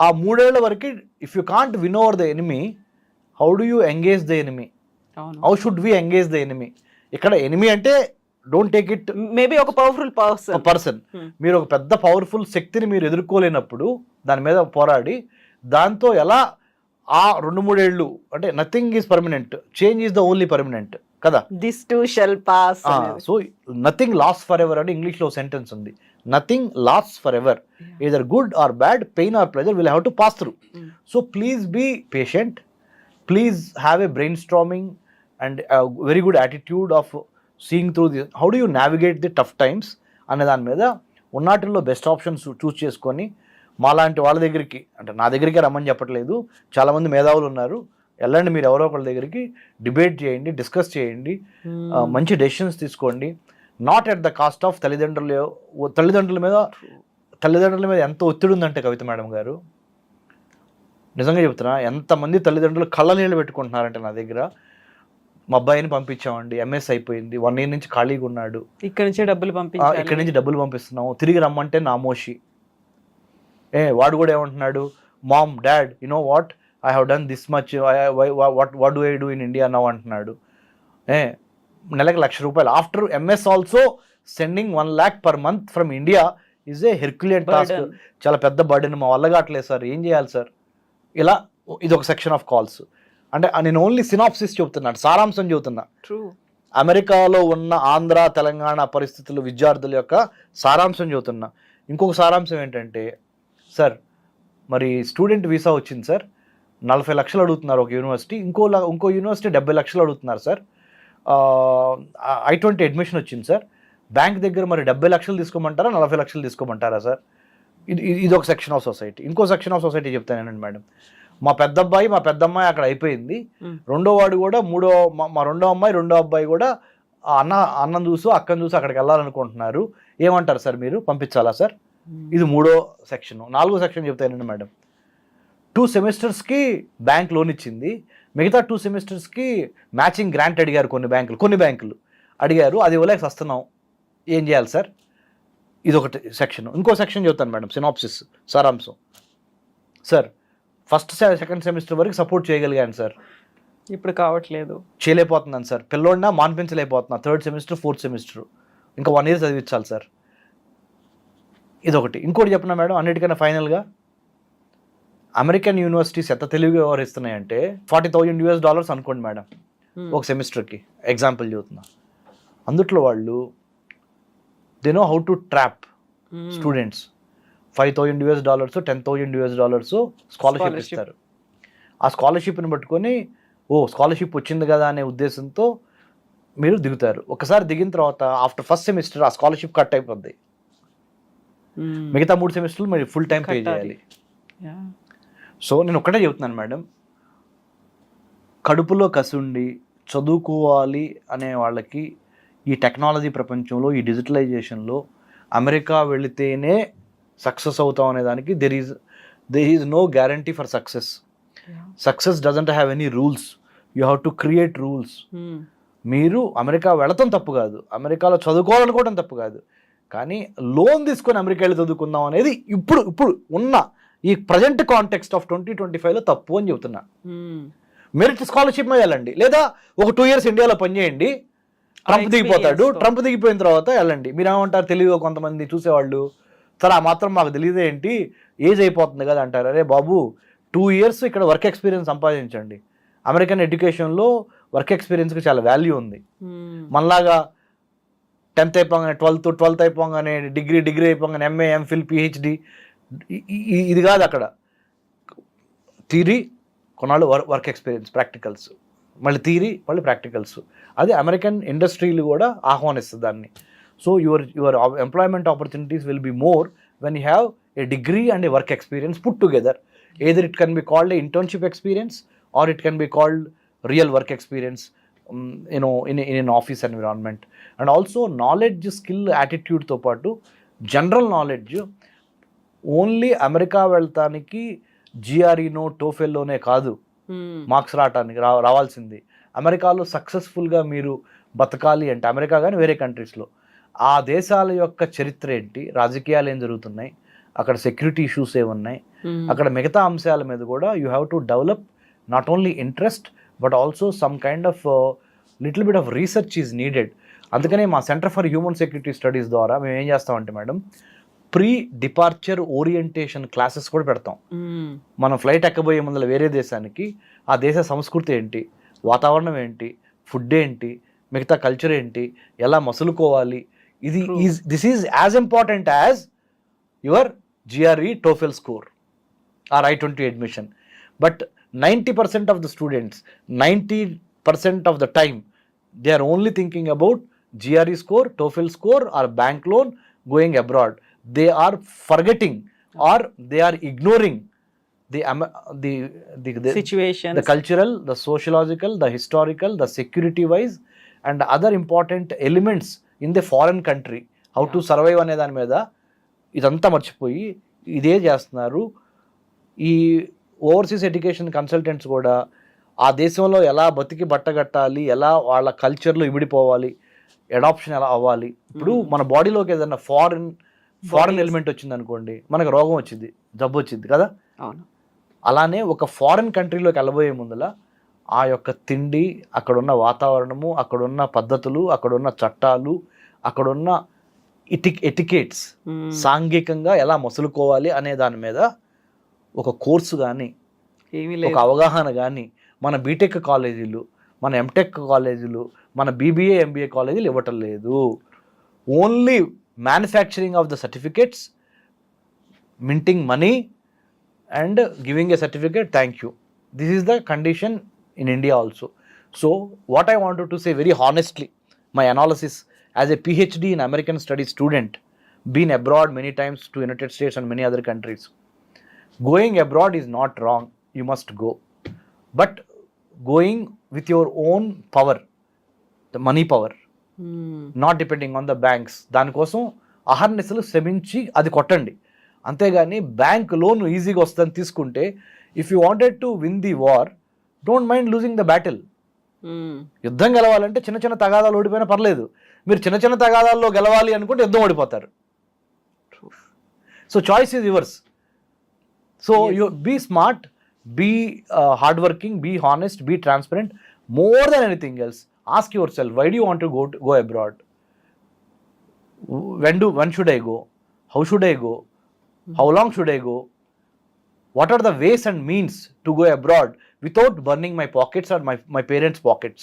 ఆ 3 ఏళ్ల వరకు if you can't win over the enemy, how do you engage the enemy, how should we engage the enemy. ఇక్కడ ఎనిమీ అంటే డోంట్ టేక్ ఇట్ మేబీ ఒక పవర్ఫుల్ పర్సన్. మీరు ఒక పెద్ద పవర్ఫుల్ శక్తిని మీరు ఎదుర్కోలేనప్పుడు దాని మీద పోరాడి దాంతో ఎలా ఆ 2-3 ఏళ్ళు అంటే nothing is permanent, change is the only permanent కదా. This too shall pass. So nothing last forever అని ఇంగ్లీష్లో సెంటెన్స్ ఉంది. Nothing last forever, either good or bad, pain or pleasure will have to pass through. So please be patient, please have a brainstorming and very good attitude of seeing through the how do you navigate the tough times అనే దాని మీద ఉన్నాటిల్లో best options చూస్ చేసుకొని మాలాంటి వాళ్ళ దగ్గరికి, అంటే నా దగ్గరికే రమ్మని చెప్పట్లేదు, చాలామంది మేధావులు ఉన్నారు, వెళ్ళండి మీరు ఎవరో ఒకళ్ళ దగ్గరికి, డిబేట్ చేయండి, డిస్కస్ చేయండి, మంచి డెసిషన్స్ తీసుకోండి. Not at the cost of తల్లిదండ్రుల మీద ఎంత ఒత్తిడి ఉందంటే కవిత మేడం గారు, నిజంగా చెప్తున్నా, ఎంతమంది తల్లిదండ్రులు కళ్ళ నీళ్ళు పెట్టుకుంటున్నారంటే నా దగ్గర. మా అబ్బాయిని పంపించామండి, ఎంఎస్ అయిపోయింది, 1 year నుంచి ఖాళీగా ఉన్నాడు, ఇక్కడ నుంచి డబ్బులు పంపిస్తున్నాము, తిరిగి రమ్మంటే నామోషి. వాడు కూడా ఏమంటున్నాడు, mom dad you know what, I have done this much, what do I do in India now అంటున్నాడు. నెలకు ₹1,00,000. After MS also sending 1 lakh per month from India is a Herculean task. చాలా పెద్ద బర్డెన్, మా వల్ల కావట్లేదు sir, ఏం చేయాలి sir. ఇలా ఇది ఒక సెక్షన్ ఆఫ్ కాల్స్. అంటే నేను ఓన్లీ సినాప్సిస్ చెబుతున్నాను, సారాంశం చెబుతున్నా. అమెరికాలో ఉన్న ఆంధ్ర తెలంగాణ పరిస్థితులు, విద్యార్థుల యొక్క సారాంశం చెబుతున్నా. ఇంకొక సారాంశం ఏంటంటే, సార్ మరి స్టూడెంట్ వీసా వచ్చింది సార్, 40 లక్షలు అడుగుతున్నారు ఒక యూనివర్సిటీ, ఇంకో యూనివర్సిటీ 70 లక్షలు అడుగుతున్నారు సార్. I-20 అడ్మిషన్ వచ్చింది సార్, బ్యాంక్ దగ్గర మరి 70 లక్షలు తీసుకోమంటారా 40 లక్షలు తీసుకోమంటారా సార్. ఇది ఒక సెక్షన్ ఆఫ్ సొసైటీ. ఇంకో సెక్షన్ ఆఫ్ సొసైటీ చెప్తానండి మేడం, మా పెద్దమ్మాయి అక్కడ అయిపోయింది, రెండో వాడు కూడా మా రెండో అబ్బాయి కూడా అన్నం చూసి అక్కని చూసి అక్కడికి వెళ్ళాలనుకుంటున్నారు, ఏమంటారు సార్, మీరు పంపించాలా సార్. ఇది 3వ సెక్షన్. 4వ సెక్షన్ చెప్తానండి మేడం, 2 సెమిస్టర్స్కి బ్యాంక్ లోన్ ఇచ్చింది, మిగతా 2 సెమిస్టర్స్కి మ్యాచింగ్ గ్రాంట్ అడిగారు కొన్ని బ్యాంకులు అడిగారు, అది ఇవ్వలేక వస్తున్నాం, ఏం చేయాలి సార్. ఇది ఒకటి సెక్షన్. ఇంకో సెక్షన్ చెప్తాను మేడం, సినాప్సిస్, సారాంశం. సార్ ఫస్ట్ సెకండ్ సెమిస్టర్ వరకు సపోర్ట్ చేయగలిగాను సార్, ఇప్పుడు కావట్లేదు, చేయలేకపోతున్నాను సార్, పిల్లోడినా మాన్పించలేకపోతున్నా, 3rd సెమిస్టర్ 4th సెమిస్టర్ ఇంకా 1 year చదివించాలి సార్. ఇదొకటి. ఇంకోటి చెప్పినా మేడం, అన్నిటికన్నా ఫైనల్గా, అమెరికన్ యూనివర్సిటీస్ ఎంత తెలివిగా వ్యవహరిస్తున్నాయంటే, $40,000 అనుకోండి మేడం ఒక సెమిస్టర్కి, ఎగ్జాంపుల్ చెబుతున్నా. అందుట్లో వాళ్ళు they know how to trap students. $5,000 $10,000 scholarship ఇస్తారు. ఆ స్కాలర్షిప్ని పట్టుకొని స్కాలర్షిప్ వచ్చింది కదా అనే ఉద్దేశంతో మీరు దిగుతారు. ఒకసారి దిగిన తర్వాత ఆఫ్టర్ ఫస్ట్ సెమిస్టర్ ఆ స్కాలర్షిప్ కట్ అయిపోద్ది, మిగతా 3 సెమిస్టర్లు మీరు ఫుల్ టైం పే చేయాలి. సో నేను ఒక్కటే చెబుతున్నాను మేడం, కడుపులో కసుండి చదువుకోవాలి అనే వాళ్ళకి ఈ టెక్నాలజీ ప్రపంచంలో, ఈ డిజిటలైజేషన్లో అమెరికా వెళితేనే సక్సెస్ అవుతాం అనే దానికి there is no guarantee for success. Success doesn't have any rules, you have to create rules. మీరు అమెరికా వెళతాం తప్పు కాదు, అమెరికాలో చదువుకోవాలనుకోవడం తప్పు కాదు, కానీ లోన్ తీసుకొని అమెరికా వెళ్ళి చదువుకుందాం అనేది ఇప్పుడు ఉన్న ఈ ప్రజెంట్ కాంటెక్స్ట్ ఆఫ్ 2025లో తప్పు అని చెబుతున్నా. మెరిట్ స్కాలర్షిప్ మీద వెళ్ళండి, లేదా ఒక 2 years ఇండియాలో పనిచేయండి, ట్రంప్ దిగిపోతాడు, ట్రంప్ దిగిపోయిన తర్వాత వెళ్ళండి. మీరు ఏమంటారు, తెలివిగా కొంతమంది చూసేవాళ్ళు, సరే ఆ మాత్రం మాకు తెలియదే ఏంటి, ఏజ్ అయిపోతుంది కదా అంటారు. అరే బాబు, 2 years ఇక్కడ వర్క్ ఎక్స్పీరియన్స్ సంపాదించండి, అమెరికన్ ఎడ్యుకేషన్లో వర్క్ ఎక్స్పీరియన్స్కి చాలా వాల్యూ ఉంది. మనలాగా 10th అయిపోగానే 12th అయిపోగానే డిగ్రీ అయిపోగానే MA MPhil PhD ఇది కాదు. అక్కడ థియరీ కొన్నాళ్ళు వర్క్ ఎక్స్పీరియన్స్, ప్రాక్టికల్స్, మళ్ళీ థియరీ మళ్ళీ ప్రాక్టికల్స్. అది అమెరికన్ ఇండస్ట్రీలు కూడా ఆహ్వానిస్తుంది దాన్ని. So your employment opportunities will be more when you have a degree and A work experience put together. either it can be called a internship experience or it can be called real work experience, in an office environment. And also knowledge, skill, attitude తో పాటు general knowledge only America వెళ్తానికి GREనో టోఫెల్లోనే కాదు marks రావాల్సింది. అమెరికాలో సక్సెస్ఫుల్గా మీరు బతకాలి అంటే, America కానీ వేరే కంట్రీస్లో, ఆ దేశాల యొక్క చరిత్ర ఏంటి, రాజకీయాలు ఏం జరుగుతున్నాయి, అక్కడ సెక్యూరిటీ ఇష్యూస్ ఏమున్నాయి, అక్కడ మిగతా అంశాల మీద కూడా you have to develop not only interest but also some kind of little bit of research is needed. అందుకనే మా centre for human security studies ద్వారా మేము ఏం చేస్తామంటే madam, pre departure orientation classes కూడా పెడతాం. మనం ఫ్లైట్ ఎక్కబోయే ముందర వేరే దేశానికి ఆ దేశ సంస్కృతి ఏంటి, వాతావరణం ఏంటి, ఫుడ్ ఏంటి, మిగతా కల్చర్ ఏంటి, ఎలా మసులుకోవాలి, this is as important as your GRE TOEFL score or I-20 admission. But 90% of the students, 90% of the time, they are only thinking about GRE score, TOEFL score or bank loan going abroad. They are forgetting or they are ignoring the situations, the cultural, the sociological, the historical, the security wise and other important elements in the foreign country. How to survive అనే దాని మీద ఇదంతా మర్చిపోయి ఇదే చేస్తున్నారు. ఈ overseas education consultants కూడా ఆ దేశంలో ఎలా బతికి బట్టగట్టాలి, ఎలా వాళ్ళ కల్చర్లో ఇమిడిపోవాలి, అడాప్షన్ ఎలా అవ్వాలి. ఇప్పుడు మన బాడీలోకి ఏదైనా ఫారిన్ ఎలిమెంట్ వచ్చింది అనుకోండి, మనకు రోగం వచ్చింది, జబ్బు వచ్చింది కదా. అలానే ఒక ఫారిన్ కంట్రీలోకి వెళ్ళబోయే ముందల ఆ యొక్క తిండి, అక్కడున్న వాతావరణము, అక్కడున్న పద్ధతులు, అక్కడున్న చట్టాలు, అక్కడున్న ఎటికేట్స్, సాంఘికంగా ఎలా మసులుకోవాలి అనే దాని మీద ఒక కోర్సు కానీ ఒక అవగాహన కానీ మన బీటెక్ కాలేజీలు, మన ఎంటెక్ కాలేజీలు, మన BBA MBA కాలేజీలు ఇవ్వటం లేదు. Only manufacturing of the certificates, minting money and giving a certificate, thank you. This is the condition in India also. So what I wanted to say very honestly, my analysis as a PhD in American studies student, been abroad many times to United States and many other countries. Going abroad is not wrong, you must go. But going with your own power, the money power, not depending on the banks. దానికోసం అహర్నిశలు శ్రమించి అది కొట్టండి. అంతేగాని bank loan ఈజీగా వస్తుందని తీసుకుంటే, if you wanted to win the war, don't mind losing the battle. యుద్ధం గెలవాలంటే చిన్న చిన్న తగాదాలు ఓడిపోయినా పర్లేదు. మీరు చిన్న చిన్న తగాదాల్లో గెలవాలి అనుకుంటే యుద్ధం ఓడిపోతారు. So choice is yours. So you be smart, be hard working, be honest, be transparent. More than anything else, ask yourself, why do you want to go abroad? When should I go? How should I go? How long should I go? What are the ways and means to go abroad without burning my pockets or my parents' pockets?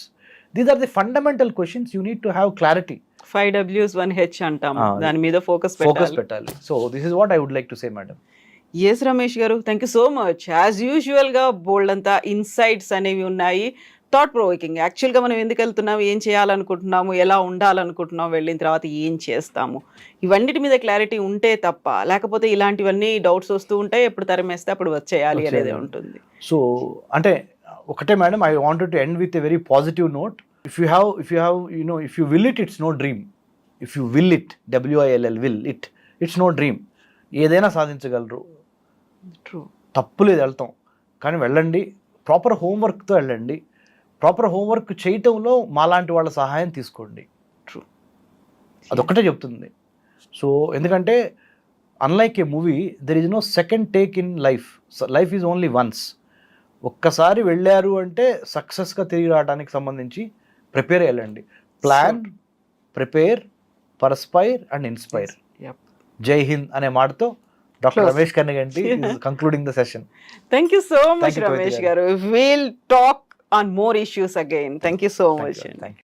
These are the fundamental questions you need to have clarity. 5 W's 1 H అంటాం, దాని మీద focus పెట్టాలి. So this is what I would like to say, madam. Yes Ramesh గారు, thank you so much. As యూజువల్గా bold అంతా insights అనేవి ఉన్నాయి, thought provoking. యాక్చువల్గా మనం ఎందుకు వెళ్తున్నాము, ఏం చేయాలనుకుంటున్నాము, ఎలా ఉండాలనుకుంటున్నాము, వెళ్ళిన తర్వాత ఏం చేస్తాము, ఇవన్నిటి మీద క్లారిటీ ఉంటే తప్ప, లేకపోతే ఇలాంటివన్నీ డౌట్స్ వస్తూ ఉంటాయి, ఎప్పుడు తరిమేస్తే అప్పుడు వచ్చేయాలి అనేది ఉంటుంది. సో అంటే ఒకటే madam, I wanted to end with a very positive note. If you have if you will it, it's no dream. If you will it, will it, it's no dream. ఏదైనా సాధించగలరు. ట్రూ, తప్పులేదు, వెళ్తాం, కానీ వెళ్ళండి, proper హోంవర్క్తో వెళ్ళండి. Proper homework చేయటంలో మాలాంటి వాళ్ళ సహాయం తీసుకోండి. ట్రూ, అదొక్కటే చెప్తుంది. సో ఎందుకంటే unlike a movie, there is no second take in life. Life is only once. ఒక్కసారి వెళ్ళారు అంటే సక్సెస్గా తిరిగి రావడానికి సంబంధించి ప్రిపేర్ అయ్యండి. Plan, prepare, perspire and inspire. Jai Hind అనే మాటతో doctor Ramesh Kannaganti concluding the session. Thank you so much Ramesh గారు. Will talk on more issues again. Thank you so much. Thank you.